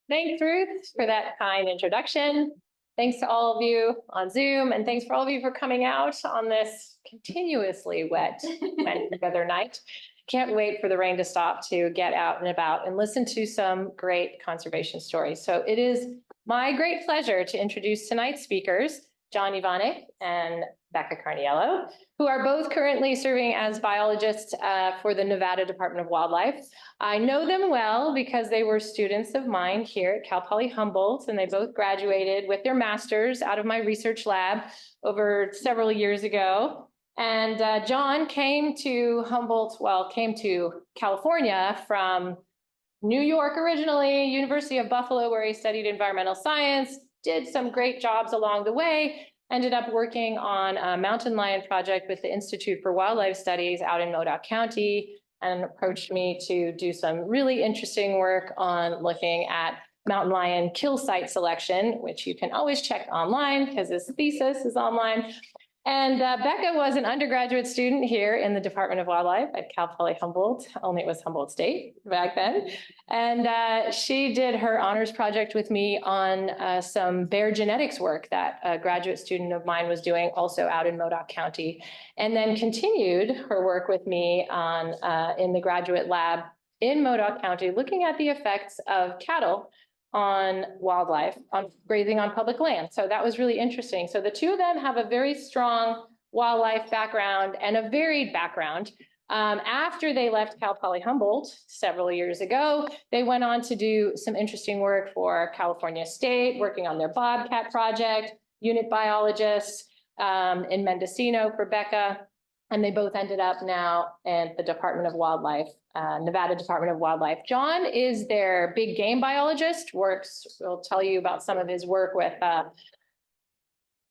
Thanks, Ruth, for that kind introduction. Thanks to all of you on Zoom, and thanks for all of you for coming out on this continuously wet weather night. Can't wait for the rain to stop to get out and about and listen to some great conservation stories. So it is my great pleasure to introduce tonight's speakers, John Ewanyk and Becca Carniello, who are both currently serving as biologists for the Nevada Department of Wildlife. I know them well because they were students of mine here at Cal Poly Humboldt, and they both graduated with their masters out of my research lab over several years ago. And John came to came to California from New York originally, University of Buffalo, where he studied environmental science, did some great jobs along the way, ended up working on a mountain lion project with the Institute for Wildlife Studies out in Modoc County, and approached me to do some really interesting work on looking at mountain lion kill site selection, which you can always check online because his thesis is online. And Becca was an undergraduate student here in the Department of Wildlife at Cal Poly Humboldt, only it was Humboldt State back then. And she did her honors project with me on some bear genetics work that a graduate student of mine was doing also out in Modoc County, and then continued her work with me on in the graduate lab in Modoc County, looking at the effects of cattle on wildlife, on grazing on public land. So that was really interesting. So the two of them have a very strong wildlife background and a varied background. After they left Cal Poly Humboldt several years ago, they went on to do some interesting work for California State, working on their Bobcat project, unit biologists in Mendocino for Becca. And they both ended up now at the Department of Wildlife, Nevada Department of Wildlife. John is their big game biologist, we'll tell you about some of his work with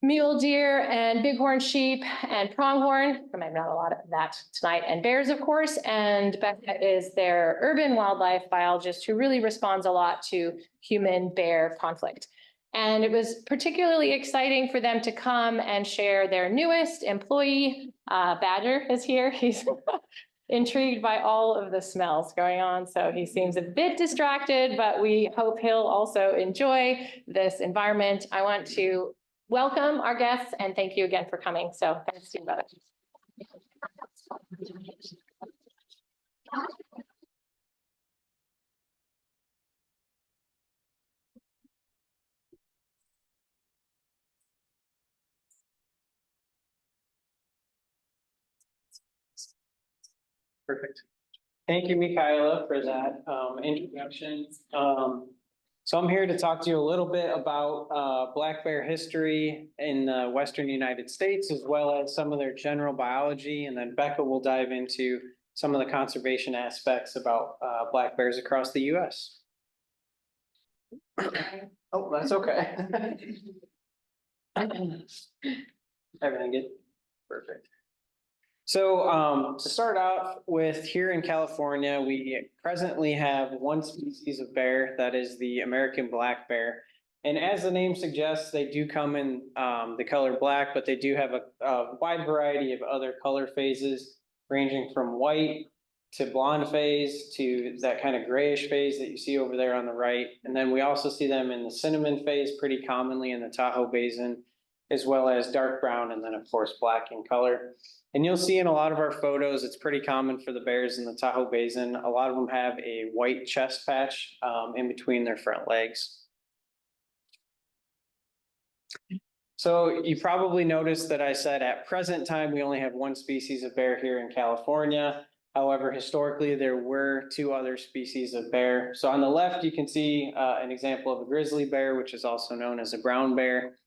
mule deer and bighorn sheep and pronghorn. There might not a lot of that tonight, and bears, of course. And Becca is their urban wildlife biologist who really responds a lot to human-bear conflict. And it was particularly exciting for them to come and share their newest employee. Badger is here. He's intrigued by all of the smells going on, so he seems a bit distracted, but we hope he'll also enjoy this environment. I want to welcome our guests and thank you again for coming. So thanks to you both. Perfect. Thank you, Michaela, for that introduction. So I'm here to talk to you a little bit about black bear history in the Western United States, as well as some of their general biology. And then Becca will dive into some of the conservation aspects about black bears across the US. Oh, that's okay. Everything good? Perfect. So to start off with, here in California, we presently have one species of bear, that is the American black bear. And as the name suggests, they do come in the color black, but they do have a wide variety of other color phases, ranging from white to blonde phase to that kind of grayish phase that you see over there on the right. And then we also see them in the cinnamon phase pretty commonly in the Tahoe Basin, as well as dark brown and then of course black in color. And you'll see in a lot of our photos, it's pretty common for the bears in the Tahoe Basin. A lot of them have a white chest patch in between their front legs. So you probably noticed that I said at present time, we only have one species of bear here in California. However, historically, there were two other species of bear. So on the left, you can see an example of a grizzly bear, which is also known as a brown bear.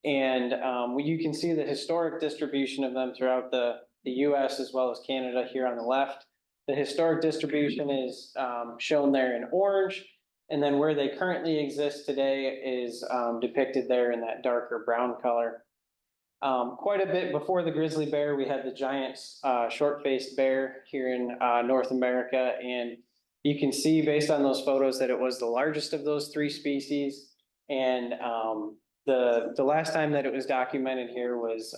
And you can see the historic distribution of them throughout the US as well as Canada here on the left. The historic distribution is shown there in orange. And then where they currently exist today is depicted there in that darker brown color. Quite a bit before the grizzly bear, we had the giant short-faced bear here in North America. And you can see based on those photos that it was the largest of those three species. And the last time that it was documented here was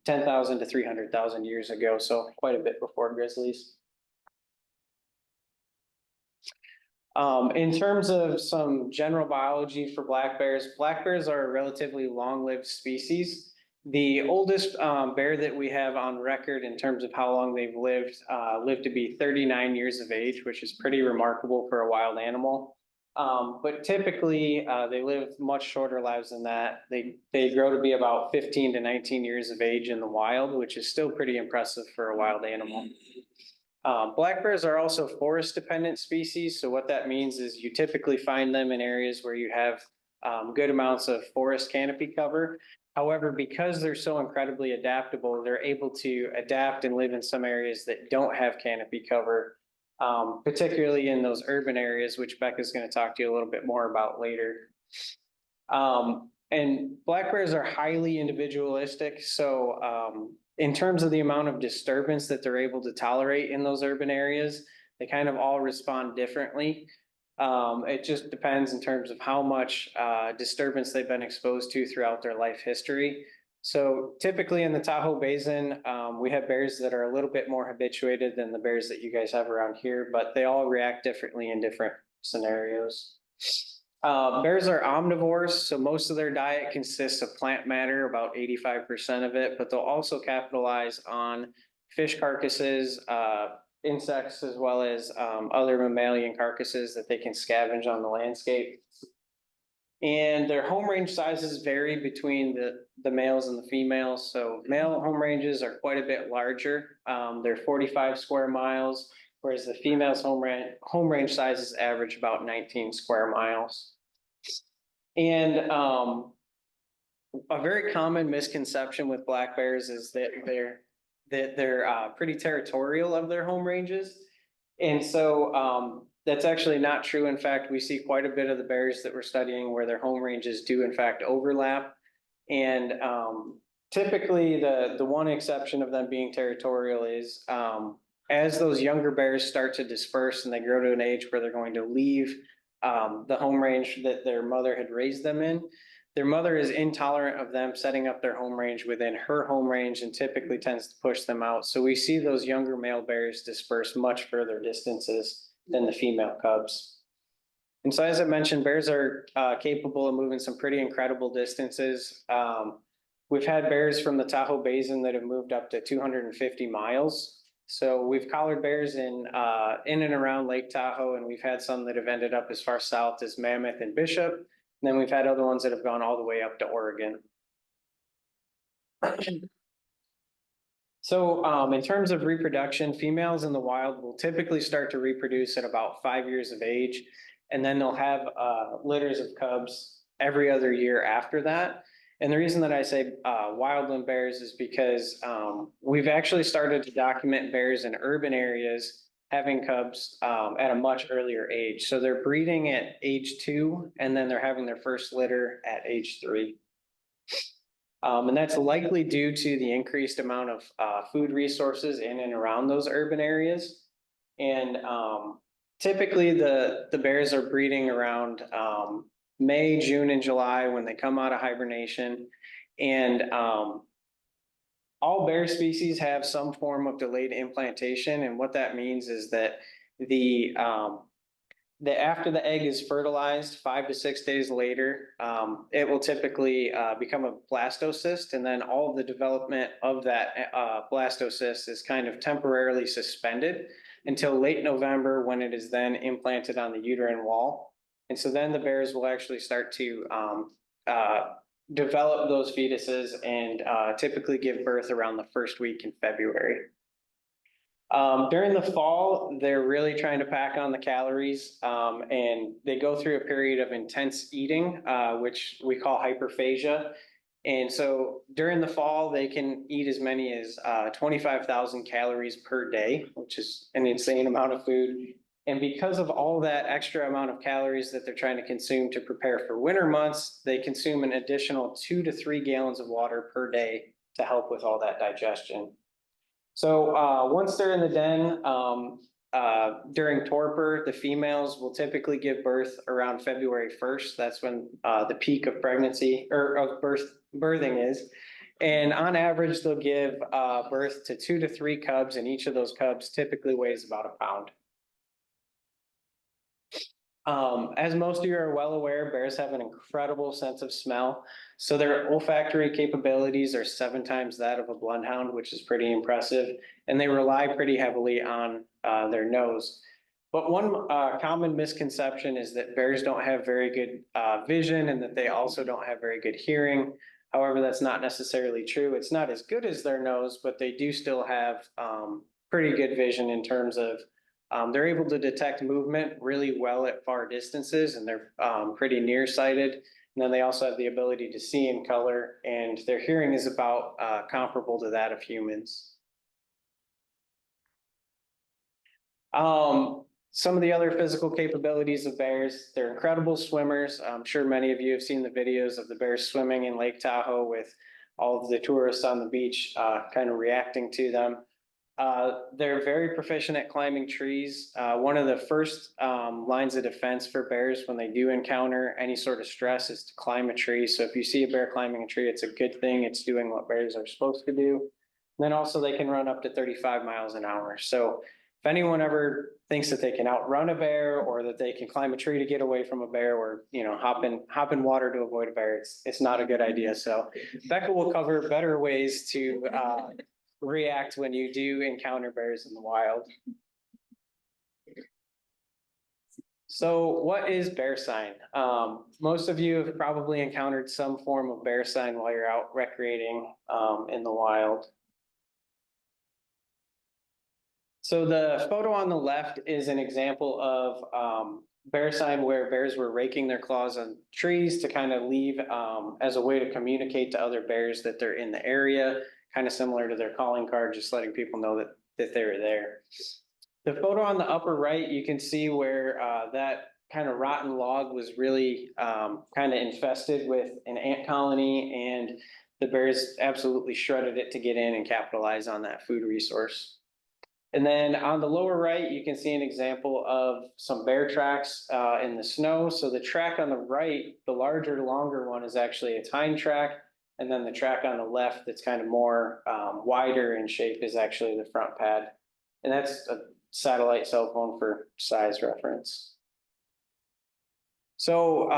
10,000 to 300,000 years ago, so quite a bit before grizzlies. In terms of some general biology for black bears are a relatively long-lived species. The oldest bear that we have on record in terms of how long they've lived to be 39 years of age, which is pretty remarkable for a wild animal. But typically, they live much shorter lives than that. They grow to be about 15 to 19 years of age in the wild, which is still pretty impressive for a wild animal. Black bears are also forest dependent species. So what that means is you typically find them in areas where you have good amounts of forest canopy cover. However, because they're so incredibly adaptable, they're able to adapt and live in some areas that don't have canopy cover, particularly in those urban areas, which Becca's going to talk to you a little bit more about later. And black bears are highly individualistic. So in terms of the amount of disturbance that they're able to tolerate in those urban areas, they kind of all respond differently. It just depends in terms of how much disturbance they've been exposed to throughout their life history. So typically in the Tahoe Basin, we have bears that are a little bit more habituated than the bears that you guys have around here, but they all react differently in different scenarios. Bears are omnivores, so most of their diet consists of plant matter, about 85% of it, but they'll also capitalize on fish carcasses, insects, as well as other mammalian carcasses that they can scavenge on the landscape. And their home range sizes vary between the males and the females. So male home ranges are quite a bit larger. They're 45 square miles, whereas the female's home range sizes average about 19 square miles. And a very common misconception with black bears is that they're pretty territorial of their home ranges. And so that's actually not true. In fact, we see quite a bit of the bears that we're studying where their home ranges do in fact overlap. And typically the one exception of them being territorial is as those younger bears start to disperse and they grow to an age where they're going to leave the home range that their mother had raised them in, their mother is intolerant of them setting up their home range within her home range and typically tends to push them out. So we see those younger male bears disperse much further distances than the female cubs. And so as I mentioned, bears are capable of moving some pretty incredible distances. We've had bears from the Tahoe Basin that have moved up to 250 miles. So we've collared bears in and around Lake Tahoe, and we've had some that have ended up as far south as Mammoth and Bishop. And then we've had other ones that have gone all the way up to Oregon. So in terms of reproduction, females in the wild will typically start to reproduce at about 5 years of age, and then they'll have litters of cubs every other year after that. And the reason that I say wildland bears is because we've actually started to document bears in urban areas having cubs at a much earlier age. So they're breeding at age 2, and then they're having their first litter at age 3. And that's likely due to the increased amount of food resources in and around those urban areas. And typically the bears are breeding around May, June, and July when they come out of hibernation. And all bear species have some form of delayed implantation. And what that means is that after the egg is fertilized, 5 to 6 days later, it will typically become a blastocyst, and then all of the development of that blastocyst is kind of temporarily suspended until late November, when it is then implanted on the uterine wall. And so then the bears will actually start to develop those fetuses and typically give birth around the first week in February. During the fall, they're really trying to pack on the calories, and they go through a period of intense eating, which we call hyperphagia. And so during the fall, they can eat as many as 25,000 calories per day, which is an insane amount of food. And because of all that extra amount of calories that they're trying to consume to prepare for winter months, they consume an additional 2 to 3 gallons of water per day to help with all that digestion. So once they're in the den, during torpor, the females will typically give birth around February 1st. That's when the peak of pregnancy or of birthing is. And on average, they'll give birth to 2 to 3 cubs, and each of those cubs typically weighs about a pound. As most of you are well aware, bears have an incredible sense of smell. So their olfactory capabilities are 7 times that of a bloodhound, which is pretty impressive. And they rely pretty heavily on their nose. But one common misconception is that bears don't have very good vision and that they also don't have very good hearing. However, that's not necessarily true. It's not as good as their nose, but they do still have pretty good vision in terms of they're able to detect movement really well at far distances, and they're pretty nearsighted. And then they also have the ability to see in color, and their hearing is about comparable to that of humans. Some of the other physical capabilities of bears, they're incredible swimmers. I'm sure many of you have seen the videos of the bears swimming in Lake Tahoe with all of the tourists on the beach kind of reacting to them. They're very proficient at climbing trees. One of the first lines of defense for bears when they do encounter any sort of stress is to climb a tree. So if you see a bear climbing a tree, it's a good thing. It's doing what bears are supposed to do. And then also they can run up to 35 miles an hour. So if anyone ever thinks that they can outrun a bear or that they can climb a tree to get away from a bear or, you know, hop in water to avoid a bear, it's not a good idea. So Becca will cover better ways to react when you do encounter bears in the wild. So what is bear sign? Most of you have probably encountered some form of bear sign while you're out recreating in the wild. So the photo on the left is an example of bear sign where bears were raking their claws on trees to kind of leave as a way to communicate to other bears that they're in the area, kind of similar to their calling card, just letting people know that they're there. The photo on the upper right, you can see where that kind of rotten log was really kind of infested with an ant colony, and the bears absolutely shredded it to get in and capitalize on that food resource. And then on the lower right, you can see an example of some bear tracks in the snow. So the track on the right, the larger, longer one is actually its hind track. And then the track on the left that's kind of more wider in shape is actually the front pad. And that's a satellite cell phone for size reference. So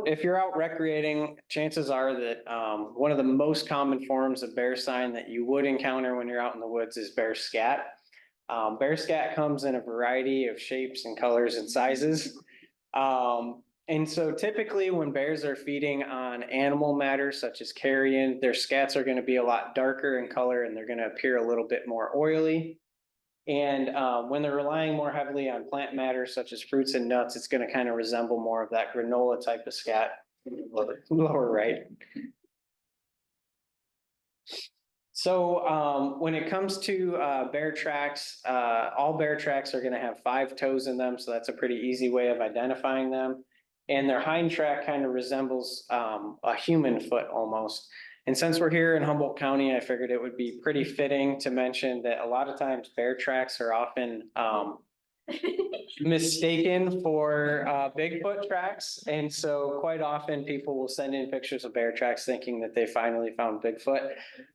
if you're out recreating, chances are that one of the most common forms of bear sign that you would encounter when you're out in the woods is bear scat. Bear scat comes in a variety of shapes and colors and sizes. And so typically when bears are feeding on animal matter such as carrion, their scats are going to be a lot darker in color and they're going to appear a little bit more oily. And when they're relying more heavily on plant matter such as fruits and nuts, it's going to kind of resemble more of that granola type of scat, lower right. So when it comes to bear tracks, all bear tracks are going to have 5 toes in them. So that's a pretty easy way of identifying them. And their hind track kind of resembles a human foot almost. And since we're here in Humboldt County, I figured it would be pretty fitting to mention that a lot of times bear tracks are often mistaken for Bigfoot tracks. And so quite often people will send in pictures of bear tracks thinking that they finally found Bigfoot.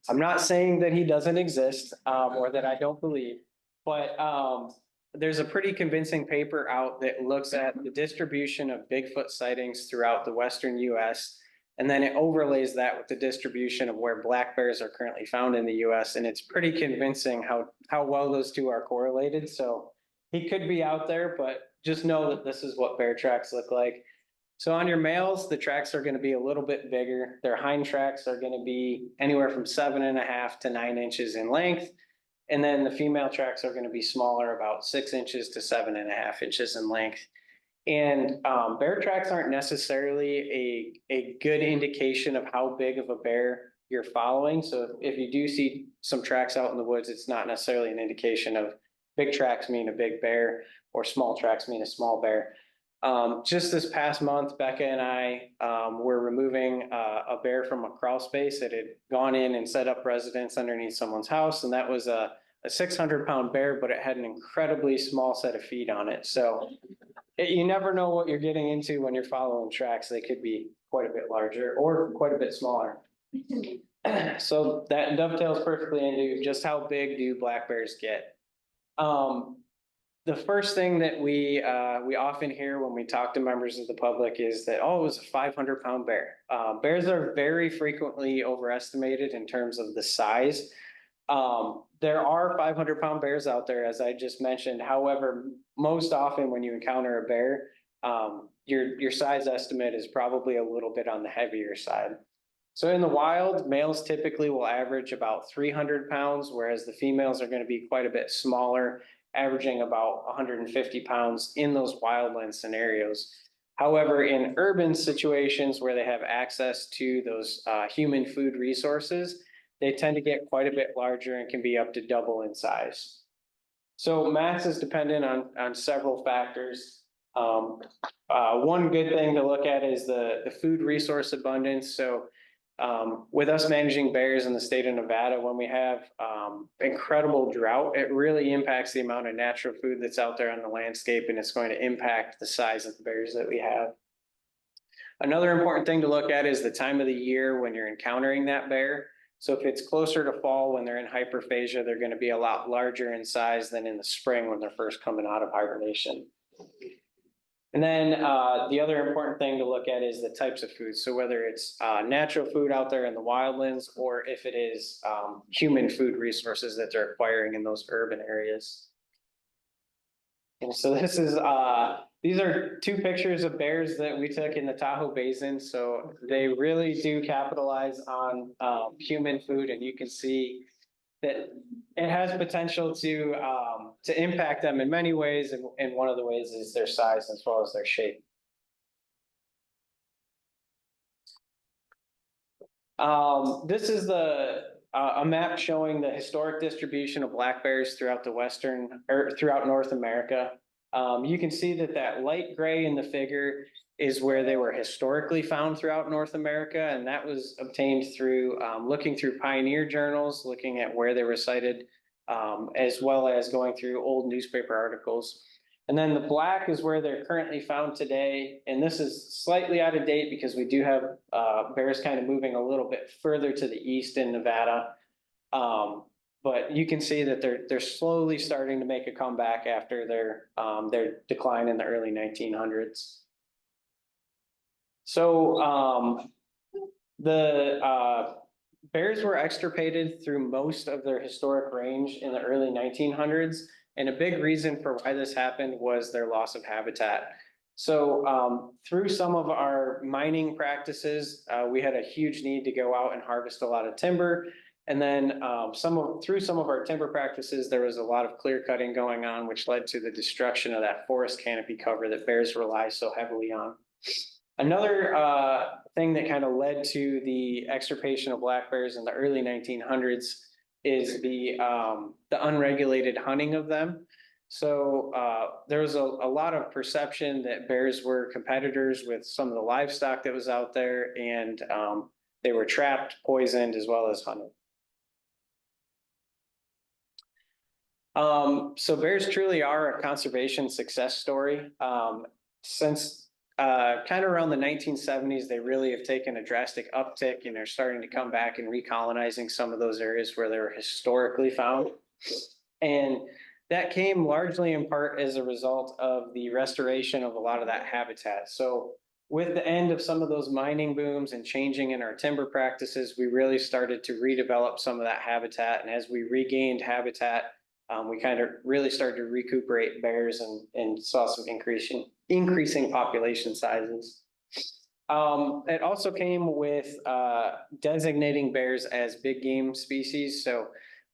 I'm not saying that he doesn't exist or that I don't believe, but there's a pretty convincing paper out that looks at the distribution of Bigfoot sightings throughout the Western US. And then it overlays that with the distribution of where black bears are currently found in the US. And it's pretty convincing how well those two are correlated. So he could be out there, but just know that this is what bear tracks look like. So on your males, the tracks are going to be a little bit bigger. Their hind tracks are going to be anywhere from 7.5 to 9 inches in length. And then the female tracks are going to be smaller, about 6 inches to 7.5 inches in length. And bear tracks aren't necessarily a good indication of how big of a bear you're following. So if you do see some tracks out in the woods, it's not necessarily an indication of big tracks mean a big bear or small tracks mean a small bear. Just this past month, Becca and I were removing a bear from a crawl space that had gone in and set up residence underneath someone's house. And that was a 600-pound bear, but it had an incredibly small set of feet on it. So you never know what you're getting into when you're following tracks. They could be quite a bit larger or quite a bit smaller. So that dovetails perfectly into just how big do black bears get. the first thing that we often hear when we talk to members of the public is that, oh, it was a 500-pound bear. Bears are very frequently overestimated in terms of the size. There are 500-pound bears out there, as I just mentioned. However, most often when you encounter a bear, your size estimate is probably a little bit on the heavier side. So in the wild, males typically will average about 300 pounds, whereas the females are going to be quite a bit smaller, averaging about 150 pounds in those wildland scenarios. However, in urban situations where they have access to those human food resources, they tend to get quite a bit larger and can be up to double in size. So mass is dependent on several factors. One good thing to look at is the food resource abundance. So with us managing bears in the state of Nevada, when we have incredible drought, it really impacts the amount of natural food that's out there on the landscape, and it's going to impact the size of the bears that we have. Another important thing to look at is the time of the year when you're encountering that bear. So if it's closer to fall when they're in hyperphagia, they're going to be a lot larger in size than in the spring when they're first coming out of hibernation. And then the other important thing to look at is the types of food. So whether it's natural food out there in the wildlands, or if it is human food resources that they're acquiring in those urban areas. And so this is, these are two pictures of bears that we took in the Tahoe Basin. So they really do capitalize on human food, and you can see that it has potential to impact them in many ways, and one of the ways is their size as well as their shape. This is a map showing the historic distribution of black bears throughout throughout North America. You can see that light gray in the figure is where they were historically found throughout North America, and that was obtained through looking through pioneer journals, looking at where they were sighted, as well as going through old newspaper articles. And then the black is where they're currently found today, and this is slightly out of date because we do have bears kind of moving a little bit further to the east in Nevada. But you can see that they're slowly starting to make a comeback after their decline in the early 1900s. So the bears were extirpated through most of their historic range in the early 1900s. And a big reason for why this happened was their loss of habitat. So through some of our mining practices, we had a huge need to go out and harvest a lot of timber. And then through some of our timber practices, there was a lot of clear cutting going on, which led to the destruction of that forest canopy cover that bears rely so heavily on. Another thing that kind of led to the extirpation of black bears in the early 1900s is the unregulated hunting of them. So there was a lot of perception that bears were competitors with some of the livestock that was out there, and they were trapped, poisoned, as well as hunted. So bears truly are a conservation success story. Since kind of around the 1970s, they really have taken a drastic uptick, and they're starting to come back and recolonizing some of those areas where they were historically found. And that came largely in part as a result of the restoration of a lot of that habitat. So with the end of some of those mining booms and changing in our timber practices, we really started to redevelop some of that habitat. And as we regained habitat, we kind of really started to recuperate bears and saw some increasing population sizes. It also came with designating bears as big game species. So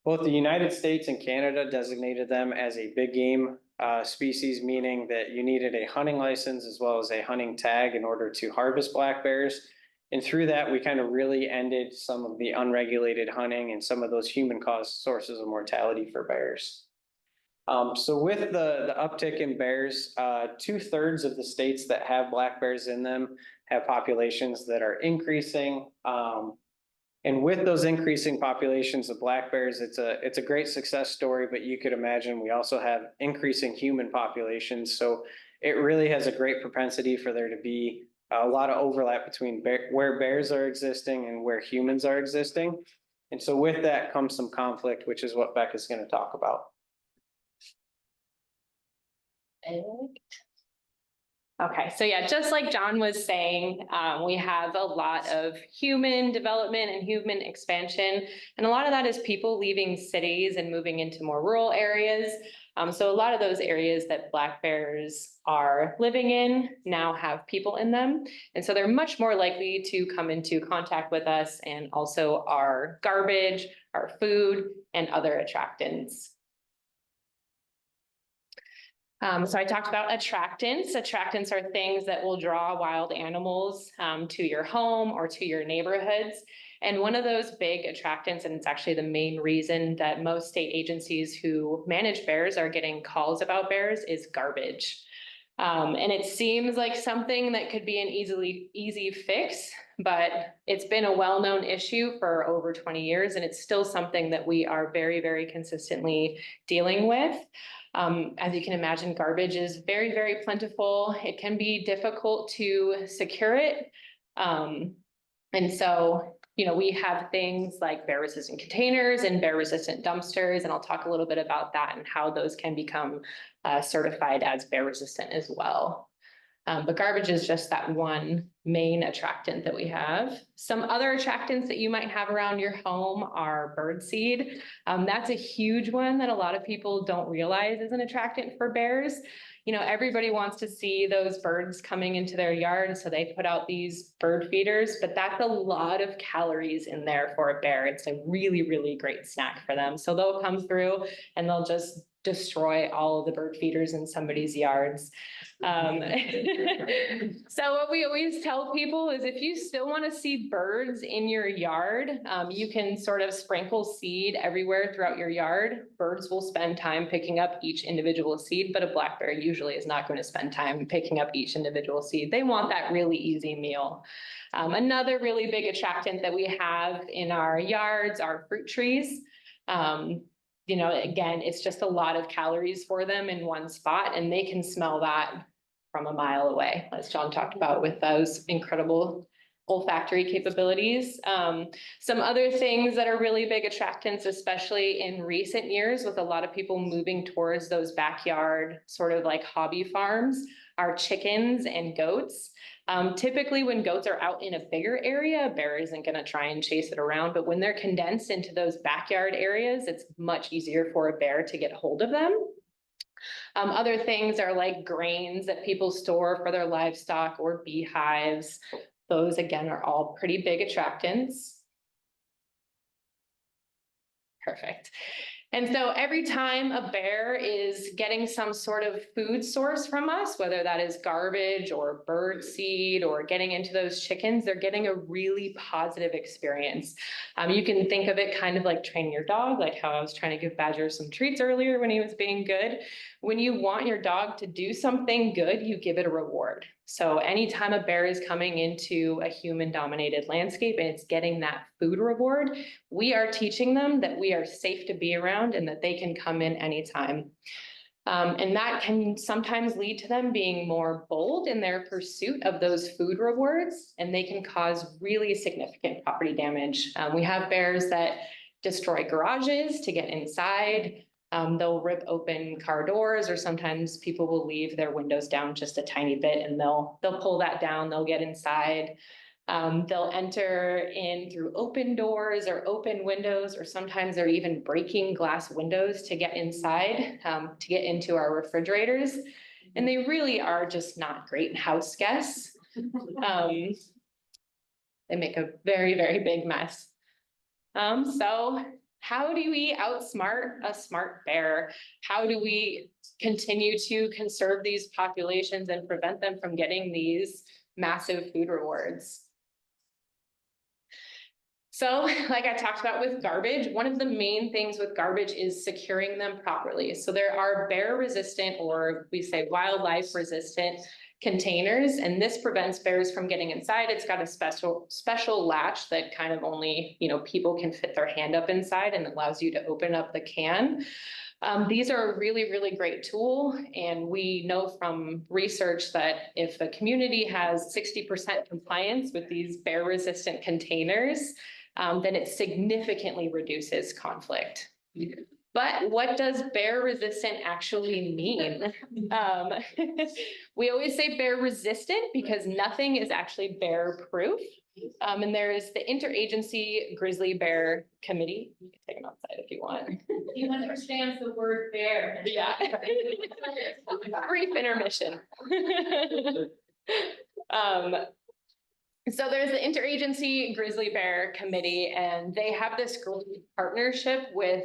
both the United States and Canada designated them as a big game species, meaning that you needed a hunting license as well as a hunting tag in order to harvest black bears. And through that, we kind of really ended some of the unregulated hunting and some of those human-caused sources of mortality for bears. So with the uptick in bears, 2/3 of the states that have black bears in them have populations that are increasing. And with those increasing populations of black bears, it's a great success story, but you could imagine we also have increasing human populations. So it really has a great propensity for there to be a lot of overlap between where bears are existing and where humans are existing. And so with that comes some conflict, which is what Becca's going to talk about. Okay, so yeah, just like John was saying, we have a lot of human development and human expansion, and a lot of that is people leaving cities and moving into more rural areas. So a lot of those areas that black bears are living in now have people in them, and so they're much more likely to come into contact with us and also our garbage, our food, and other attractants. So I talked about attractants. Attractants are things that will draw wild animals to your home or to your neighborhoods. And one of those big attractants, and it's actually the main reason that most state agencies who manage bears are getting calls about bears, is garbage. And it seems like something that could be an easy fix, but it's been a well-known issue for over 20 years, and it's still something that we are very, very consistently dealing with. As you can imagine, garbage is very, very plentiful. It can be difficult to secure it. And so, we have things like bear-resistant containers and bear-resistant dumpsters, and I'll talk a little bit about that and how those can become certified as bear-resistant as well. But garbage is just that one main attractant that we have. Some other attractants that you might have around your home are birdseed. That's a huge one that a lot of people don't realize is an attractant for bears. Everybody wants to see those birds coming into their yard, so they put out these bird feeders, but that's a lot of calories in there for a bear. It's a really, really great snack for them. So they'll come through and they'll just destroy all of the bird feeders in somebody's yards. So what we always tell people is if you still want to see birds in your yard, you can sort of sprinkle seed everywhere throughout your yard. Birds will spend time picking up each individual seed, but a black bear usually is not going to spend time picking up each individual seed. They want that really easy meal. Another really big attractant that we have in our yards are fruit trees. Again, it's just a lot of calories for them in one spot, and they can smell that from a mile away, as John talked about with those incredible olfactory capabilities. Some other things that are really big attractants, especially in recent years, with a lot of people moving towards those backyard sort of like hobby farms, are chickens and goats. Typically when goats are out in a bigger area, a bear isn't going to try and chase it around, but when they're condensed into those backyard areas, it's much easier for a bear to get hold of them. Other things are like grains that people store for their livestock or beehives. Those again are all pretty big attractants. Perfect. And so every time a bear is getting some sort of food source from us, whether that is garbage or bird seed or getting into those chickens, they're getting a really positive experience. You can think of it kind of like training your dog, like how I was trying to give Badger some treats earlier when he was being good. When you want your dog to do something good, you give it a reward. So anytime a bear is coming into a human-dominated landscape and it's getting that food reward, we are teaching them that we are safe to be around and that they can come in anytime. And that can sometimes lead to them being more bold in their pursuit of those food rewards, and they can cause really significant property damage. We have bears that destroy garages to get inside. They'll rip open car doors, or sometimes people will leave their windows down just a tiny bit and they'll pull that down, they'll get inside. They'll enter in through open doors or open windows, or sometimes they're even breaking glass windows to get inside, to get into our refrigerators. And they really are just not great house guests. They make a very, very big mess. So how do we outsmart a smart bear? How do we continue to conserve these populations and prevent them from getting these massive food rewards? So like I talked about with garbage, one of the main things with garbage is securing them properly. So there are bear resistant, or we say wildlife resistant containers, and this prevents bears from getting inside. It's got a special latch that kind of only, people can fit their hand up inside, and allows you to open up the can. These are a really, really great tool, and we know from research that if a community has 60% compliance with these bear-resistant containers, then it significantly reduces conflict. But what does bear resistant actually mean? We always say bear resistant because nothing is actually bear proof. And there is the Interagency Grizzly Bear Committee. You can take them outside if you want. He understands the word bear. Yeah. Brief intermission. So there's the Interagency Grizzly Bear Committee, and they have this great partnership with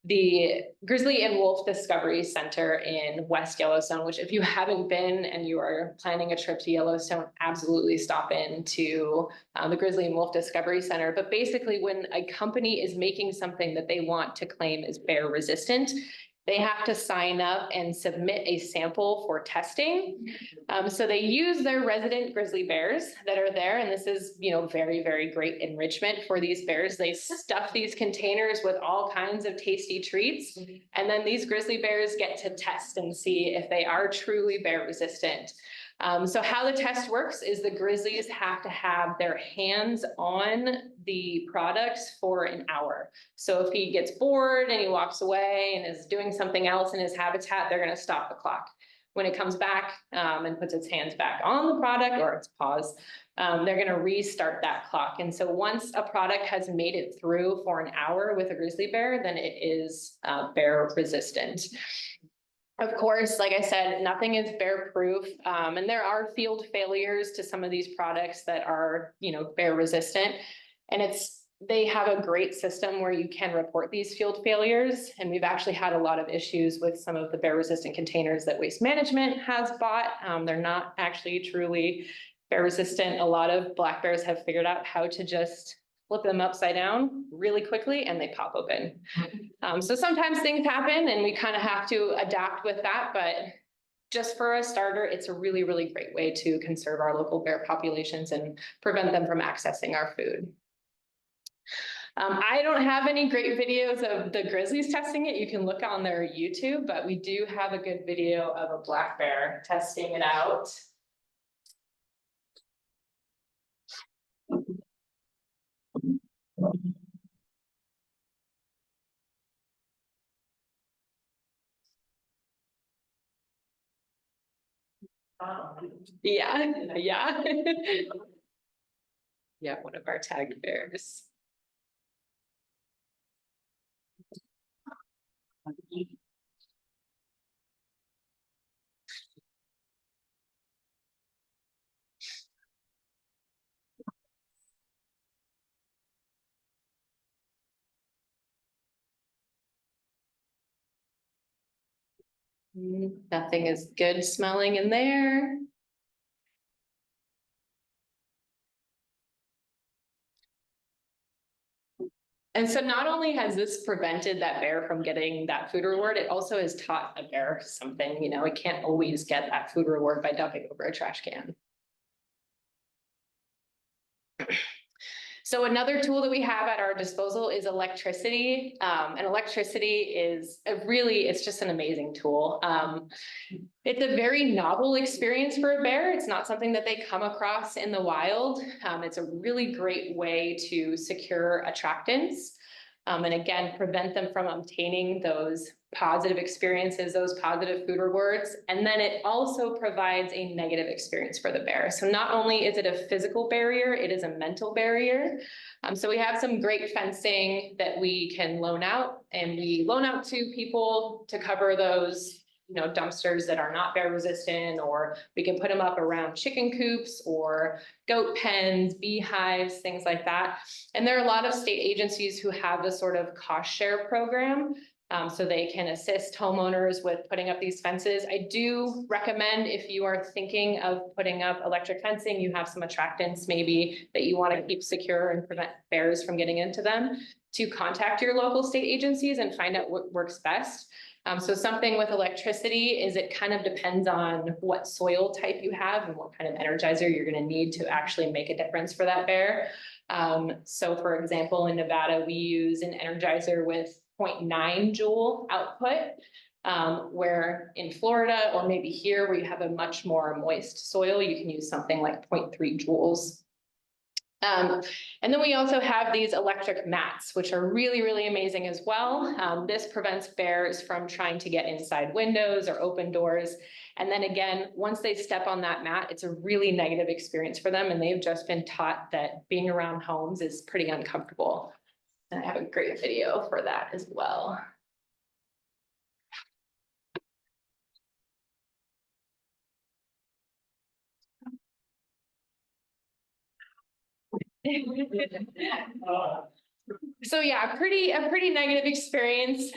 the Grizzly and Wolf Discovery Center in West Yellowstone, which if you haven't been and you are planning a trip to Yellowstone, absolutely stop in to the Grizzly and Wolf Discovery Center. But basically, when a company is making something that they want to claim is bear resistant, they have to sign up and submit a sample for testing. So they use their resident grizzly bears that are there. And this is, very, very great enrichment for these bears. They stuff these containers with all kinds of tasty treats. And then these grizzly bears get to test and see if they are truly bear resistant. So how the test works is the grizzlies have to have their hands on the products for an hour. So if he gets bored and he walks away and is doing something else in his habitat, they're going to stop the clock. When it comes back and puts its hands back on the product or its paws, they're going to restart that clock. And so once a product has made it through for an hour with a grizzly bear, then it is bear resistant. Of course, like I said, nothing is bear proof. And there are field failures to some of these products that are, bear resistant. And they have a great system where you can report these field failures. And we've actually had a lot of issues with some of the bear resistant containers that Waste Management has bought. They're not actually truly bear resistant. A lot of black bears have figured out how to just flip them upside down really quickly and they pop open. So sometimes things happen and we kind of have to adapt with that, but just for a starter, it's a really, really great way to conserve our local bear populations and prevent them from accessing our food. I don't have any great videos of the grizzlies testing it. You can look on their YouTube, but we do have a good video of a black bear testing it out. Yeah. Yeah, one of our tagged bears. Nothing is good smelling in there. And so not only has this prevented that bear from getting that food reward, it also has taught a bear something, it can't always get that food reward by dumping over a trash can. So another tool that we have at our disposal is electricity. And electricity is it's just an amazing tool. It's a very novel experience for a bear. It's not something that they come across in the wild. It's a really great way to secure attractants. And again, prevent them from obtaining those positive experiences, those positive food rewards. And then it also provides a negative experience for the bear. So not only is it a physical barrier, it is a mental barrier. So we have some great fencing that we can loan out, and we loan out to people to cover those dumpsters that are not bear resistant, or we can put them up around chicken coops or goat pens, beehives, things like that. And there are a lot of state agencies who have this sort of cost share program. So they can assist homeowners with putting up these fences. I do recommend, if you are thinking of putting up electric fencing, you have some attractants maybe that you want to keep secure and prevent bears from getting into them, to contact your local state agencies and find out what works best. So something with electricity is it kind of depends on what soil type you have and what kind of energizer you're going to need to actually make a difference for that bear. So for example, in Nevada, we use an energizer with 0.9 joule output, where in Florida, or maybe here where you have a much more moist soil, you can use something like 0.3 joules. And then we also have these electric mats, which are really, really amazing as well. This prevents bears from trying to get inside windows or open doors. And then again, once they step on that mat, it's a really negative experience for them. And they've just been taught that being around homes is pretty uncomfortable. And I have a great video for that as well. So yeah, a pretty negative experience.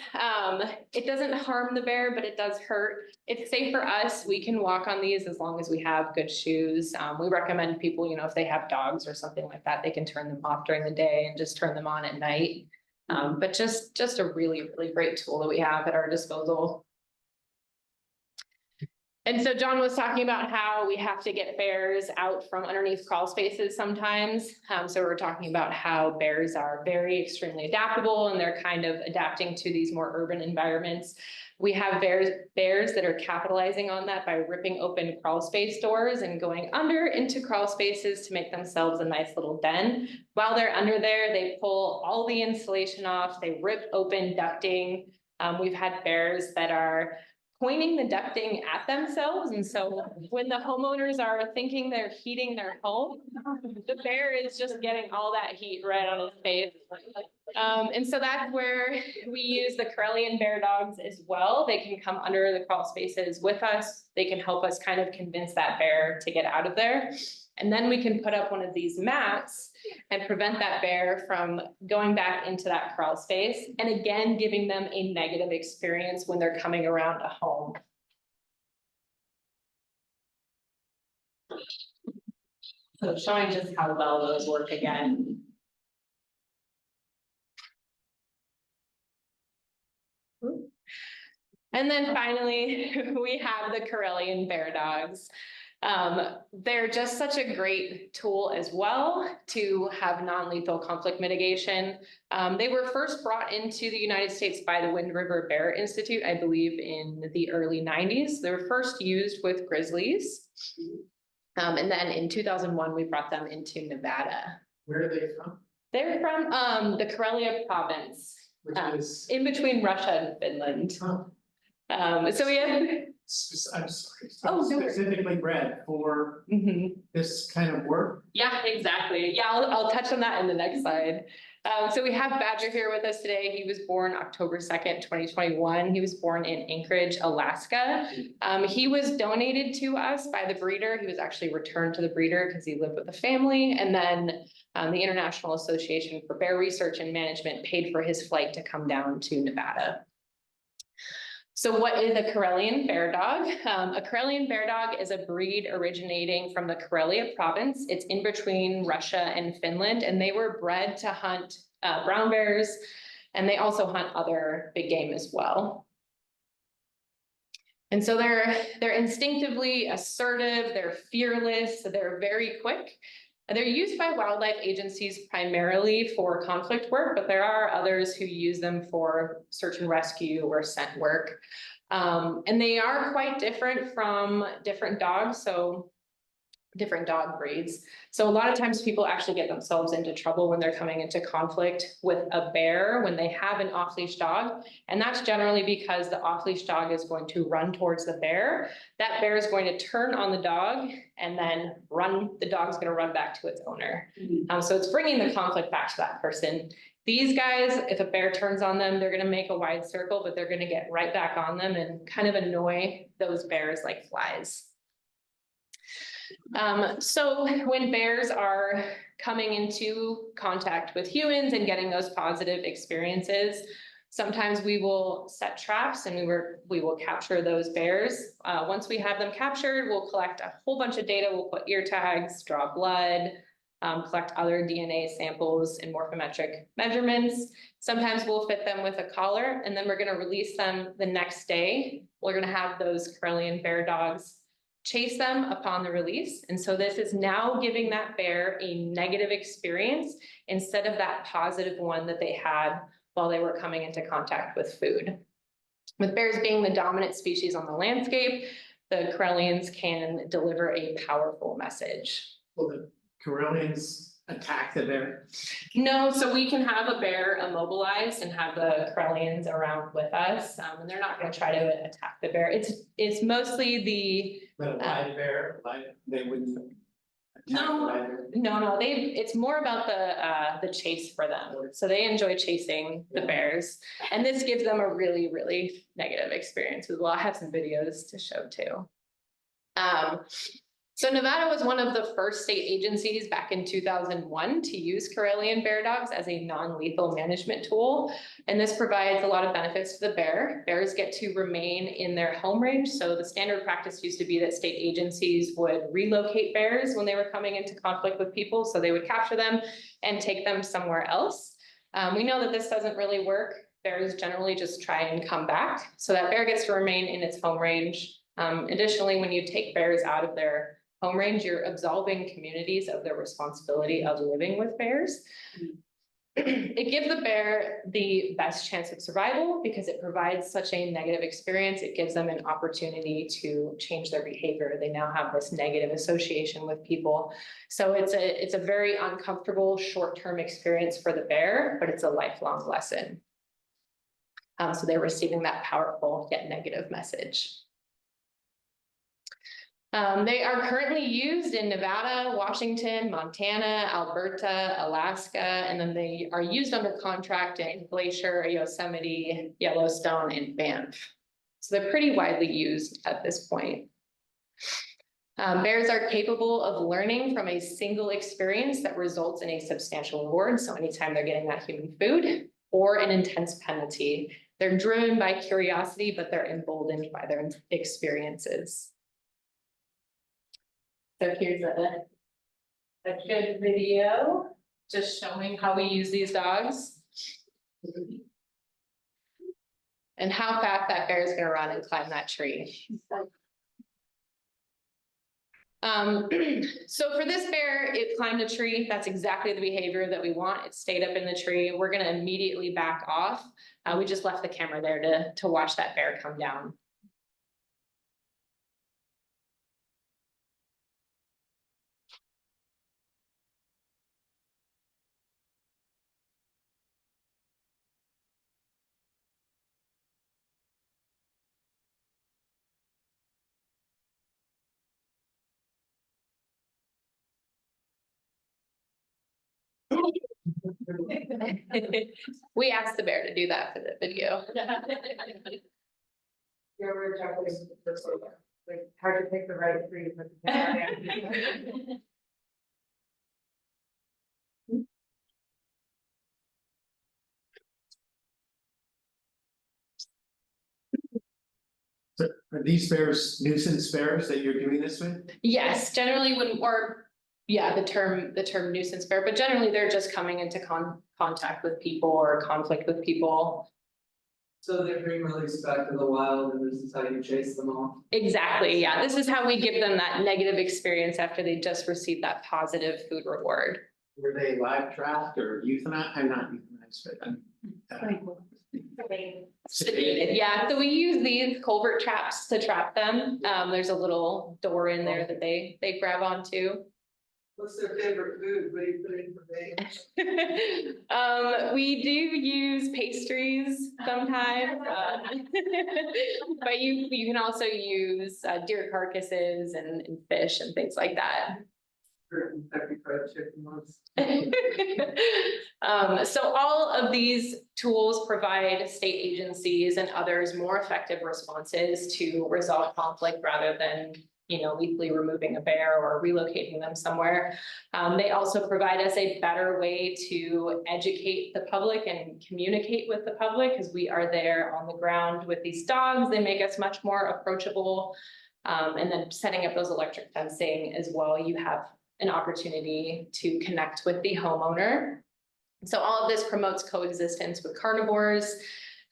It doesn't harm the bear, but it does hurt. It's safe for us. We can walk on these as long as we have good shoes. We recommend people, if they have dogs or something like that, they can turn them off during the day and just turn them on at night. But just a really, really great tool that we have at our disposal. And so John was talking about how we have to get bears out from underneath crawl spaces sometimes. So we're talking about how bears are very extremely adaptable and they're kind of adapting to these more urban environments. We have bears that are capitalizing on that by ripping open crawl space doors and going under into crawl spaces to make themselves a nice little den. While they're under there, they pull all the insulation off, they rip open ducting. We've had bears that are pointing the ducting at themselves. And so when the homeowners are thinking they're heating their home, the bear is just getting all that heat right on his face. And so that's where we use the Karelian bear dogs as well. They can come under the crawl spaces with us. They can help us kind of convince that bear to get out of there. And then we can put up one of these mats and prevent that bear from going back into that crawl space. And again, giving them a negative experience when they're coming around a home. So showing just how well those work again. And then finally, we have the Karelian bear dogs. They're just such a great tool as well to have non-lethal conflict mitigation. They were first brought into the United States by the Wind River Bear Institute, I believe in the early 90s. They were first used with grizzlies. And then in 2001, we brought them into Nevada. Where are they from? They're from the Karelia province, Which is, in between Russia and Finland. So we have. I'm sorry, Oh, no worries. specifically bred for this kind of work? Yeah, exactly. Yeah, I'll touch on that in the next slide. So we have Badger here with us today. He was born October 2nd, 2021. He was born in Anchorage, Alaska. He was donated to us by the breeder. He was actually returned to the breeder because he lived with a family. And then the International Association for Bear Research and Management paid for his flight to come down to Nevada. So what is a Karelian bear dog? A Karelian bear dog is a breed originating from the Karelia province. It's in between Russia and Finland, and they were bred to hunt brown bears, and they also hunt other big game as well. And so they're instinctively assertive, they're fearless, they're very quick. They're used by wildlife agencies primarily for conflict work, but there are others who use them for search and rescue or scent work. And they are quite different from different dogs, so different dog breeds. So a lot of times people actually get themselves into trouble when they're coming into conflict with a bear when they have an off-leash dog. And that's generally because the off-leash dog is going to run towards the bear. That bear is going to turn on the dog and then the dog's going to run back to its owner. So it's bringing the conflict back to that person. These guys, if a bear turns on them, they're going to make a wide circle, but they're going to get right back on them and kind of annoy those bears like flies. So when bears are coming into contact with humans and getting those positive experiences, sometimes we will set traps and we will capture those bears. Once we have them captured, we'll collect a whole bunch of data. We'll put ear tags, draw blood, collect other DNA samples and morphometric measurements. Sometimes we'll fit them with a collar, and then we're going to release them the next day. We're going to have those Karelian bear dogs chase them upon the release. And so this is now giving that bear a negative experience instead of that positive one that they had while they were coming into contact with food. With bears being the dominant species on the landscape, the Karelians can deliver a powerful message. Well, the Karelians attack the bear? No, so we can have a bear immobilized and have the Karelians around with us, and they're not gonna try to attack the bear. It's mostly the, But a live bear, they wouldn't. attack No. a live bear? no, it's more about the chase for them. So they enjoy chasing the bears. And this gives them a really, really negative experience as well. I have some videos to show too. So Nevada was one of the first state agencies back in 2001 to use Karelian bear dogs as a non-lethal management tool. And this provides a lot of benefits to the bear. Bears get to remain in their home range. So the standard practice used to be that state agencies would relocate bears when they were coming into conflict with people. So they would capture them and take them somewhere else. We know that this doesn't really work. Bears generally just try and come back. So that bear gets to remain in its home range. Additionally, when you take bears out of their home range, you're absolving communities of their responsibility of living with bears. It gives the bear the best chance of survival because it provides such a negative experience. It gives them an opportunity to change their behavior. They now have this negative association with people. So it's a very uncomfortable short-term experience for the bear, but it's a lifelong lesson. So they're receiving that powerful yet negative message. They are currently used in Nevada, Washington, Montana, Alberta, Alaska, and then they are used under contract in Glacier, Yosemite, Yellowstone, and Banff. So they're pretty widely used at this point. Bears are capable of learning from a single experience that results in a substantial reward. So anytime they're getting that human food or an intense penalty, they're driven by curiosity, but they're emboldened by their experiences. So here's a good video just showing how we use these dogs. And how fast that bear is going to run and climb that tree. So for this bear, it climbed a tree. That's exactly the behavior that we want. It stayed up in the tree. We're going to immediately back off. We just left the camera there to watch that bear come down. We asked the bear to do that for the video. You're ever juggling for sort of like hard to pick the right tree, but So are these bears nuisance bears that you're doing this with? Yes, generally when, or yeah, the term nuisance bear, but generally they're just coming into contact with people or conflict with people. So they're being released back to the wild and this is how you chase them off? Exactly, yeah. This is how we give them that negative experience after they just received that positive food reward. Were they live trapped or euthanized? I'm not euthanized, but Sedated, yeah. So we use these culvert traps to trap them. There's a little door in there that they grab onto. What's their favorite food? What do you put in for bait? We do use pastries sometimes, but you can also use deer carcasses and fish and things like that. Kentucky Fried Chicken ones. So all of these tools provide state agencies and others more effective responses to resolve conflict rather than, lethally removing a bear or relocating them somewhere. They also provide us a better way to educate the public and communicate with the public because we are there on the ground with these dogs. They make us much more approachable. And then setting up those electric fencing as well, you have an opportunity to connect with the homeowner. So all of this promotes coexistence with carnivores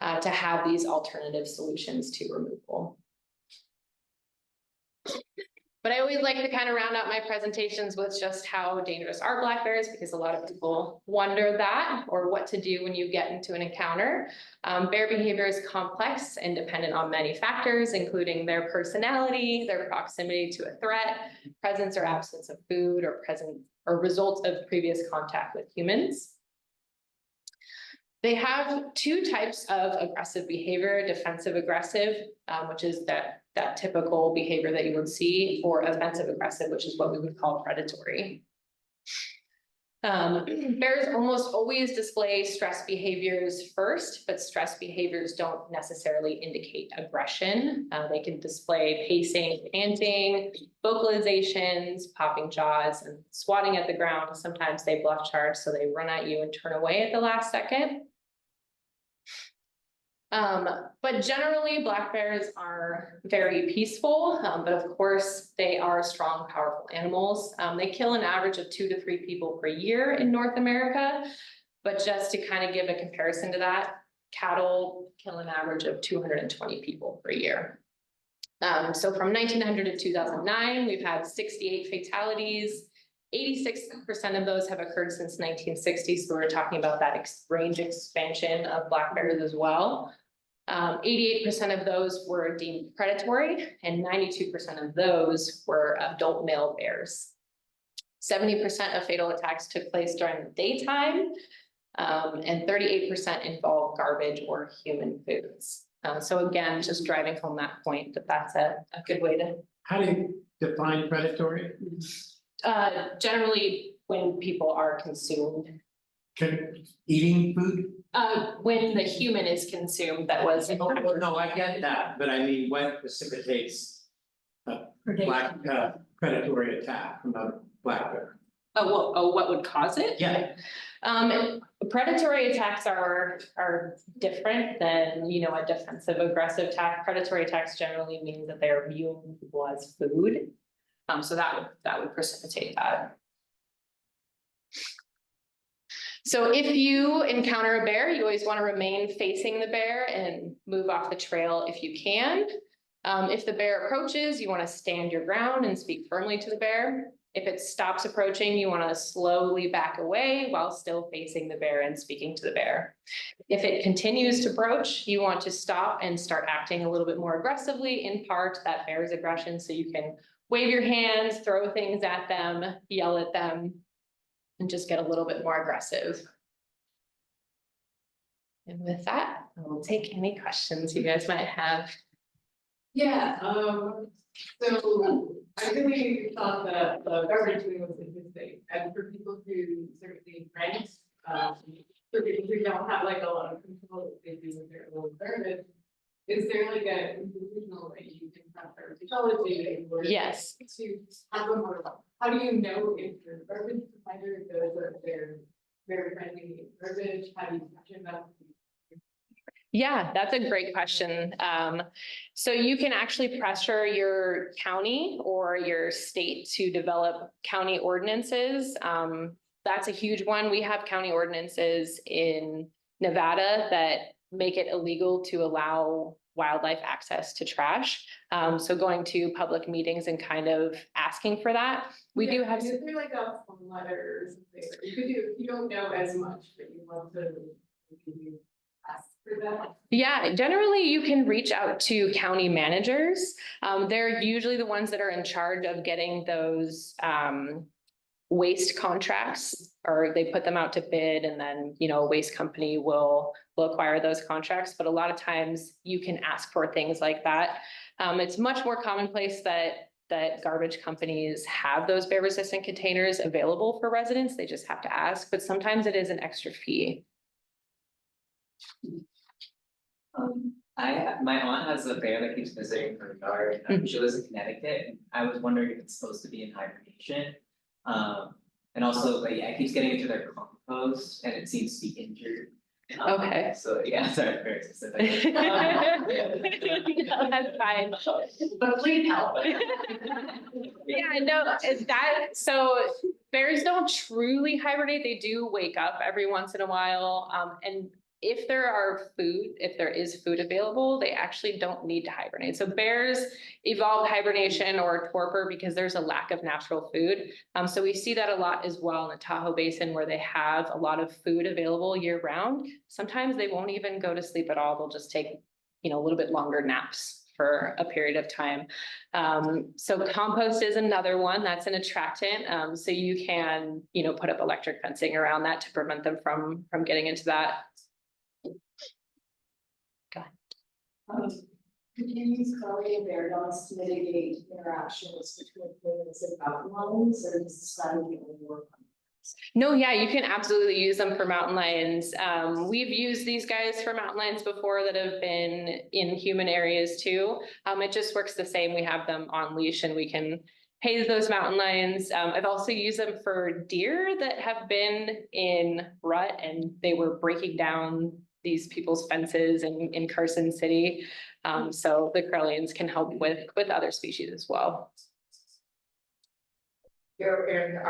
to have these alternative solutions to removal. But I always like to kind of round out my presentations with just how dangerous are black bears, because a lot of people wonder that, or what to do when you get into an encounter. Bear behavior is complex and dependent on many factors, including their personality, their proximity to a threat, presence or absence of food, or result of previous contact with humans. They have two types of aggressive behavior: defensive aggressive, which is that typical behavior that you would see, or offensive aggressive, which is what we would call predatory. Bears almost always display stress behaviors first, but stress behaviors don't necessarily indicate aggression. They can display pacing, panting, vocalizations, popping jaws, and swatting at the ground. Sometimes they bluff charge, so they run at you and turn away at the last second. But generally, black bears are very peaceful, but of course they are strong, powerful animals. They kill an average of 2 to 3 people per year in North America. But just to kind of give a comparison to that, cattle kill an average of 220 people per year. So from 1900 to 2009, we've had 68 fatalities. 86% of those have occurred since 1960, so we're talking about that range expansion of black bears as well. 88% of those were deemed predatory, and 92% of those were adult male bears. 70% of fatal attacks took place during the daytime, and 38% involved garbage or human foods. So again, just driving home that point that that's a good way to. How do you define predatory? Generally, when people are consumed. Eating food? When the human is consumed, that was. Well, no, I get that, but I mean, what precipitates a predatory attack from a black bear? What would cause it? Yeah. Predatory attacks are different than, a defensive aggressive attack. Predatory attacks generally mean that they are viewing people as food. So that would precipitate that. So if you encounter a bear, you always want to remain facing the bear and move off the trail if you can. If the bear approaches, you want to stand your ground and speak firmly to the bear. If it stops approaching, you want to slowly back away while still facing the bear and speaking to the bear. If it continues to approach, you want to stop and start acting a little bit more aggressively, in part that bear's aggression, so you can wave your hands, throw things at them, yell at them, and just get a little bit more aggressive. And with that, I will take any questions you guys might have. Yeah, so I really thought that the garbage thing was interesting, and for people who certainly rent, for people who don't have like a lot of control, they do with their own garbage. Is there like a institutional way you can transfer technology or Yes. to have them more? How do you know if your garbage provider does or they're very friendly garbage? How do you capture them? Yeah, that's a great question. So you can actually pressure your county or your state to develop county ordinances. That's a huge one. We have county ordinances in Nevada that make it illegal to allow wildlife access to trash. So going to public meetings and kind of asking for that. We do have. Is there like a phone letter or something? You could do if you don't know as much, but you want to ask for that. Yeah, generally you can reach out to county managers. They're usually the ones that are in charge of getting those waste contracts, or they put them out to bid, and then a waste company will acquire those contracts. But a lot of times you can ask for things like that. It's much more commonplace that garbage companies have those bear resistant containers available for residents. They just have to ask, but sometimes it is an extra fee. My aunt has a bear that keeps visiting her yard. She lives in Connecticut, and I was wondering if it's supposed to be in hibernation. And also, like, it keeps getting into their compost, and it seems to be injured. Okay. So yeah, sorry, very specific. No, that's fine. But please help. Yeah, no, is that so? Bears don't truly hibernate. They do wake up every once in a while, and if there is food available, they actually don't need to hibernate. So bears evolved hibernation or torpor because there's a lack of natural food. So we see that a lot as well in the Tahoe Basin where they have a lot of food available year round. Sometimes they won't even go to sleep at all. They'll just take, a little bit longer naps for a period of time. So compost is another one that's an attractant. So you can, put up electric fencing around that to prevent them from getting into that. Could you use Karelian bear dogs to mitigate interactions between humans and mountain lions, or does the strategy only work on? No, yeah, you can absolutely use them for mountain lions. We've used these guys for mountain lions before that have been in human areas too. It just works the same. We have them on leash and we can haze those mountain lions. I've also used them for deer that have been in rut and they were breaking down these people's fences in Carson City. So the Karelians can help with other species as well. Here in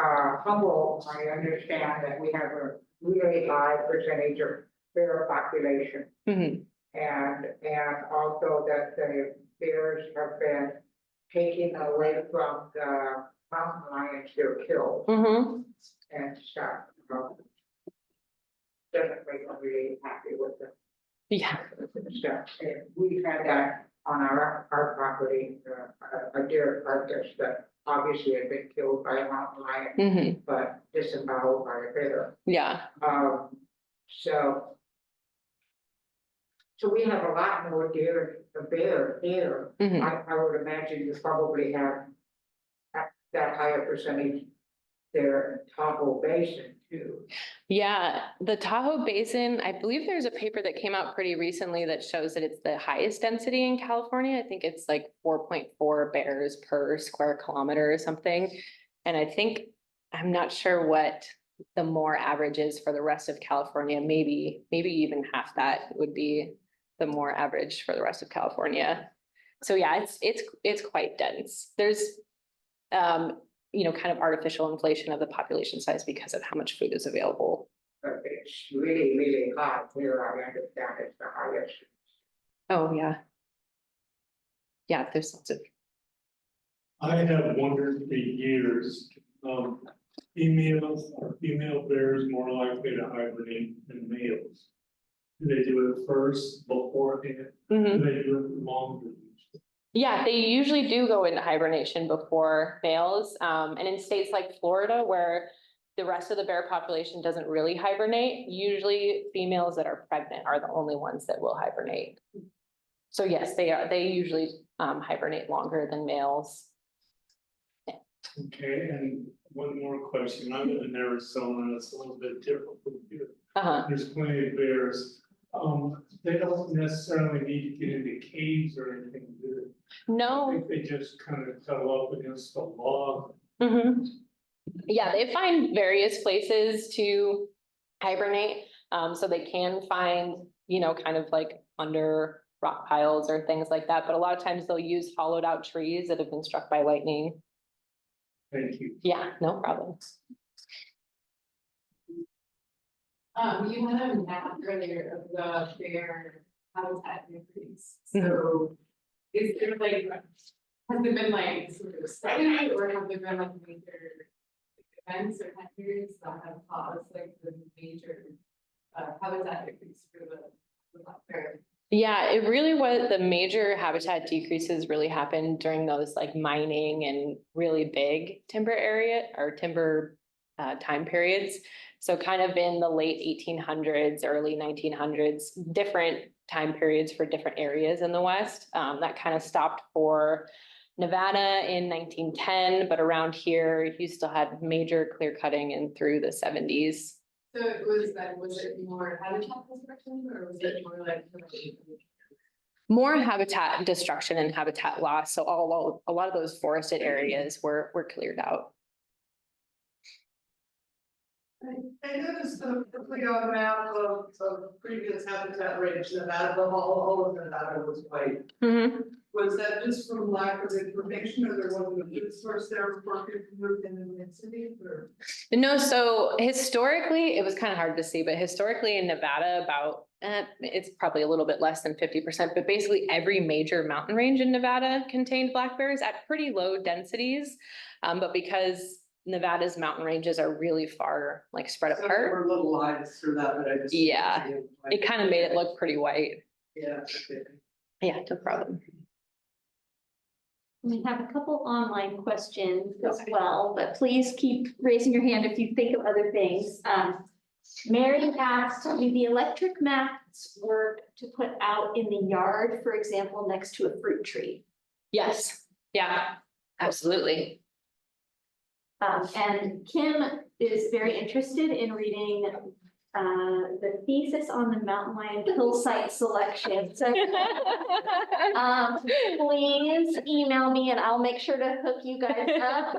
Humboldt, I understand that we have a really high percentage of bear population. Mm-hmm. And also that the bears have been taken away from the mountain lions they're killed. Mm-hmm. And stuff. Definitely not really happy with them. Yeah. Stuff. And we've had that on our property, a deer carcass that obviously had been killed by a mountain lion, Mm-hmm. but disemboweled by a bear. Yeah. So we have a lot more bear here. Mm-hmm. I would imagine you probably have that higher percentage there in Tahoe Basin too. Yeah, the Tahoe Basin, I believe there's a paper that came out pretty recently that shows that it's the highest density in California. I think it's like 4.4 bears per square kilometer or something. And I'm not sure what the more average is for the rest of California. Maybe even half that would be the more average for the rest of California. So yeah, it's quite dense. There's kind of artificial inflation of the population size because of how much food is available. But it's really, really hot here. I understand it's the highest. Oh, yeah. Yeah, there's lots of. I have wondered for years, female bears more likely to hibernate than males? Do they do it first beforehand? Mm-hmm. Do they do it longer? Yeah, they usually do go into hibernation before males. And in states like Florida, where the rest of the bear population doesn't really hibernate, usually females that are pregnant are the only ones that will hibernate. So yes, they usually hibernate longer than males. Okay, and one more question. I live in Arizona, it's a little bit different from here. There's plenty of bears. They don't necessarily need to get into caves or anything, do they? No. I think they just kind of cuddle up against the log. Mm-hmm. Yeah, they find various places to hibernate. So they can find, kind of like under rock piles or things like that. But a lot of times they'll use hollowed out trees that have been struck by lightning. Thank you. Yeah, no problem. You had a map earlier of the bear habitat increase. So is there has there been sort of a study or have there been major events or time periods that have caused the major habitat increase for the black bear? Yeah, it really was. The major habitat decreases really happened during those mining and really big timber time periods. So kind of in the late 1800s, early 1900s, different time periods for different areas in the West. That kind of stopped for Nevada in 1910, but around here, you still had major clear cutting and through the 70s. So was it more habitat destruction or was it more More habitat destruction and habitat loss. So a lot of those forested areas were cleared out. I noticed quickly on a map of previous habitat range, Nevada, all of Nevada was white. Mm-hmm. Was that just from lack of information, or there wasn't a good source there for people moved in the city, or? No, so historically, it was kind of hard to see, but historically in Nevada, about It's probably a little bit less than 50%, but basically every major mountain range in Nevada contained black bears at pretty low densities. But because Nevada's mountain ranges are really far, like spread So apart. there were little lines through that, but I just. Yeah, it kind of made it look pretty white. Yeah. Okay. Yeah, no problem. We have a couple online questions as well, but please keep raising your hand if you think of other things. Mary asked, do the electric mats work to put out in the yard, for example, next to a fruit tree? Yes, yeah, absolutely. And Kim is very interested in reading the thesis on the mountain lion kill site selection. So please email me and I'll make sure to hook you guys up.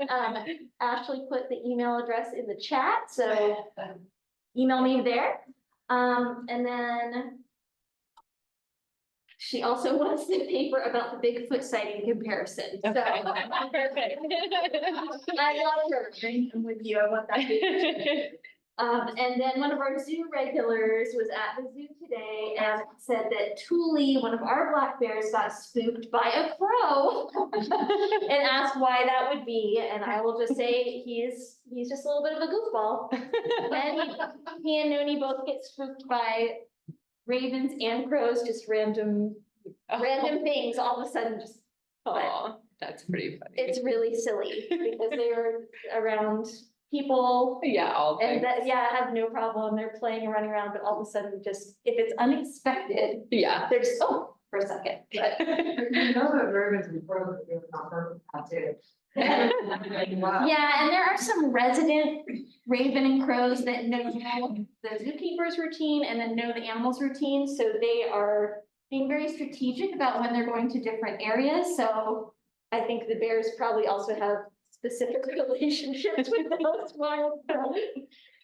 Ashley put the email address in the chat, so email me there. And then she also wants the paper about the Bigfoot sighting comparison. So Okay, perfect. I love her. I'm with you. I want that. And then one of our zoo regulars was at the zoo today and said that Thule, one of our black bears, got spooked by a crow and asked why that would be. And I will just say he's just a little bit of a goofball. And he and Nooney both get spooked by ravens and crows, just random things all of a sudden. Just Oh, that's pretty funny. it's really silly because they were around people. Yeah, all And things. that, yeah, I have no problem. They're playing and running around, but all of a sudden, just if it's unexpected, Yeah. they're just, oh, for a second. But You know that ravens and crows are doing something, that's it. Wow. yeah, and there are some resident raven and crows that know the zookeeper's routine and then know the animal's routine. So they are being very strategic about when they're going to different areas. So I think the bears probably also have specific relationships with those wild crows.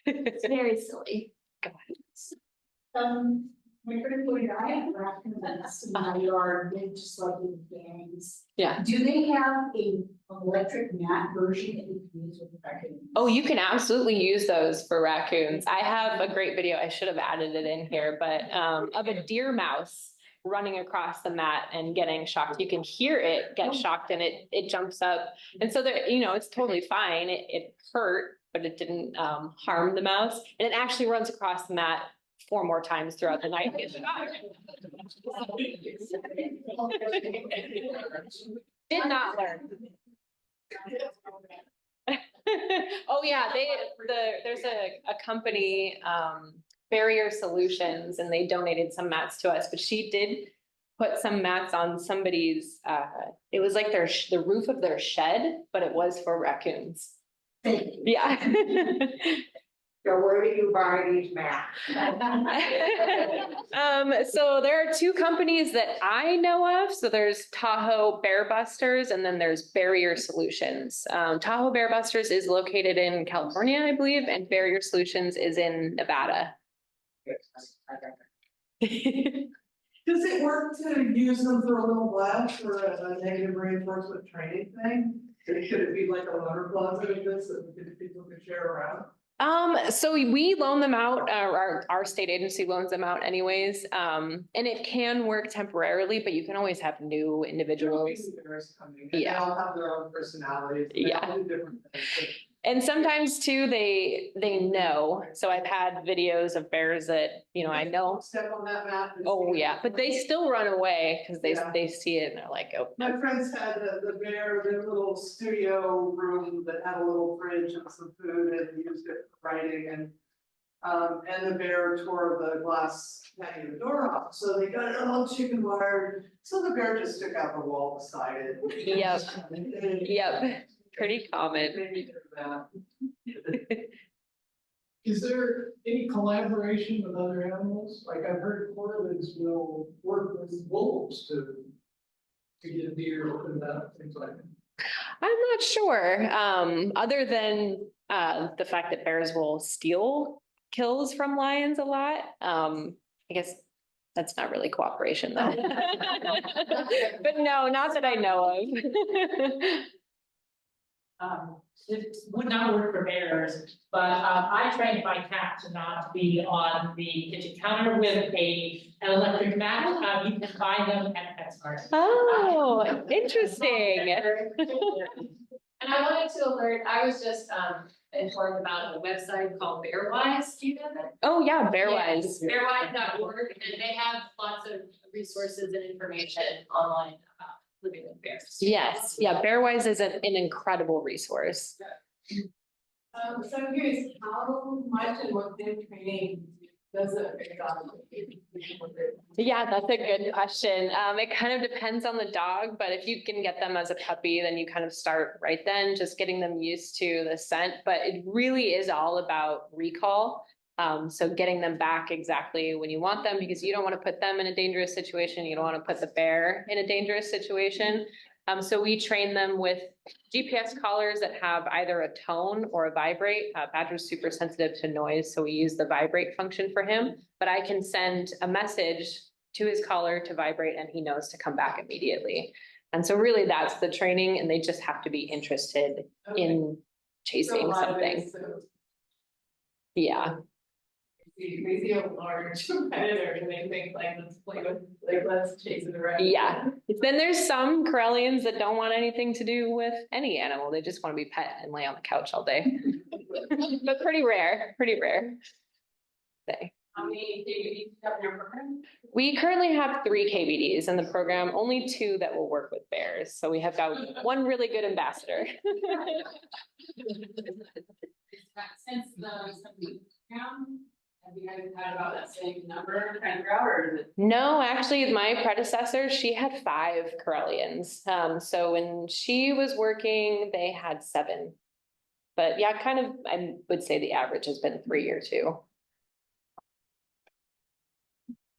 It's very silly. My critical I have raccoons in my yard, they just like little gangs. Yeah. Do they have an electric mat version that you can use with the raccoons? Oh, you can absolutely use those for raccoons. I have a great video. I should have added it in here, but of a deer mouse running across the mat and getting shocked. You can hear it get shocked and it jumps up. And so there, it's totally fine. It hurt, but it didn't harm the mouse. And it actually runs across the mat 4 more times throughout the night. Did not learn. Oh yeah, there's a company, Barrier Solutions, and they donated some mats to us, but she did put some mats on somebody's, it was like the roof of their shed, but it was for raccoons. Yeah. So where do you buy these mats? So there are 2 companies that I know of. So there's Tahoe Bear Busters and then there's Barrier Solutions. Tahoe Bear Busters is located in California, I believe, and Barrier Solutions is in Nevada. Does it work to use them for a little blast for a negative reinforcement training thing? Could it be like a water closet of this that people could share around? So we loan them out, our state agency loans them out anyways. And it can work temporarily, but you can always have new individuals. They all have their own personalities. They all do different things. And sometimes too, they know. So I've had videos of bears that, I know. Step on that mat. Oh, yeah, but they still run away because they see it and they're like, oh. My friends had the bear, their little studio room that had a little fridge and some food and used it for writing and the bear tore the glass patio door off. So they got it all chicken wired. So the bear just took out the wall beside it. Yep. Yep. Pretty common. Is there any collaboration with other animals? Like I've heard corvids will work with wolves to get deer opened up, things like that. I'm not sure, other than the fact that bears will steal kills from lions a lot. I guess that's not really cooperation though. But no, not that I know of. it would not work for bears, but I trained my cat to not be on the kitchen counter with an electric mat. You can buy them at PetSmart. Oh, interesting. And I wanted to alert, I was just informed about a website called Bearwise, do you know that? Oh, yeah, Bearwise. Bearwise.org, and they have lots of resources and information online about living with bears. Yes, yeah, Bearwise is an incredible resource. So I'm curious, how much and what kind of training does a bear dog? Yeah, that's a good question. It kind of depends on the dog, but if you can get them as a puppy, then you kind of start right then, just getting them used to the scent. But it really is all about recall. So getting them back exactly when you want them, because you don't want to put them in a dangerous situation. You don't want to put the bear in a dangerous situation. So we train them with GPS collars that have either a tone or a vibrate. Badger's super sensitive to noise, so we use the vibrate function for him. But I can send a message to his collar to vibrate and he knows to come back immediately. And so really that's the training, and they just have to be interested in chasing something. Yeah. They see a large predator and they think like, let's play with, like, let's chase it around. Yeah. Then there's some Karelians that don't want anything to do with any animal. They just want to be pet and lay on the couch all day. But pretty rare. How many do you have in your program? We currently have 3 KBDs in the program, only 2 that will work with bears. So we have got one really good ambassador. Since the program, have you guys had about that same number kind of ground, or is it? No, actually, my predecessor, she had 5 Karelians. So when she was working, they had 7. But yeah, kind of, I would say the average has been 3 or 2.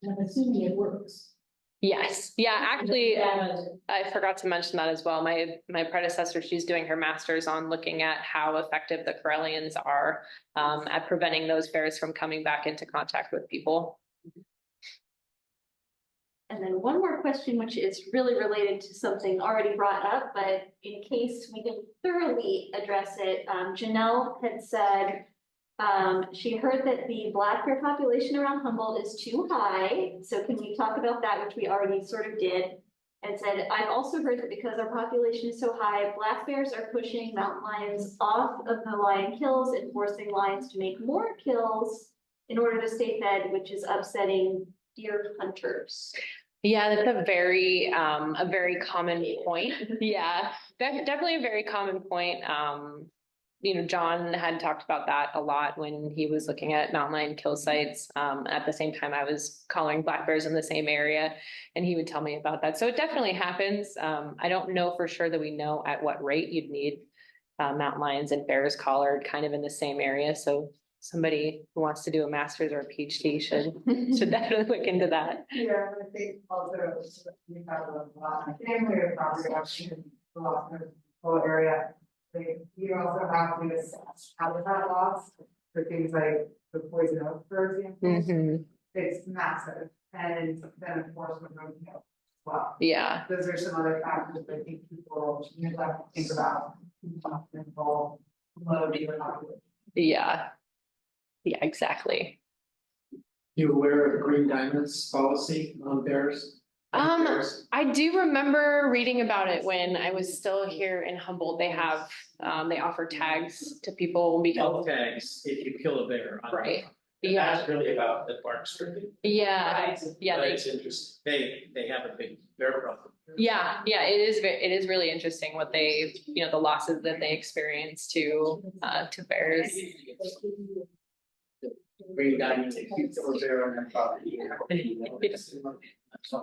I'm assuming it works. Yes, yeah, actually, I forgot to mention that as well. My predecessor, she's doing her master's on looking at how effective the Karelians are at preventing those bears from coming back into contact with people. And then one more question, which is really related to something already brought up, but in case we didn't thoroughly address it, Janelle had said she heard that the black bear population around Humboldt is too high. So can we talk about that, which we already sort of did? And said, I've also heard that because our population is so high, black bears are pushing mountain lions off of the lion kills and forcing lions to make more kills in order to stay fed, which is upsetting deer hunters. Yeah, that's a very common point. Yeah, definitely a very common point. John had talked about that a lot when he was looking at mountain lion kill sites. At the same time, I was collaring black bears in the same area, and he would tell me about that. So it definitely happens. I don't know for sure that we know at what rate you'd need mountain lions and bears collared kind of in the same area. So somebody who wants to do a master's or a PhD should definitely look into that. Yeah, I think also we have a family or property in the whole area. You also have to assess habitat loss for things like the poison oak, for example. It's massive, and then of course with roadkill as well. Yeah. Those are some other factors that I think people have to think about. Yeah. Yeah, exactly. You aware of Green Diamond's policy on bears? I do remember reading about it when I was still here in Humboldt. They have, they offer tags to people because. Tags if you kill a bear. Right. And Yeah. that's really about the park stripping. Yeah. Yeah. But it's interesting. They have a big bear problem. Yeah. It is really interesting what they, the losses that they experience to bears. Green Diamond, if you kill a bear on their property.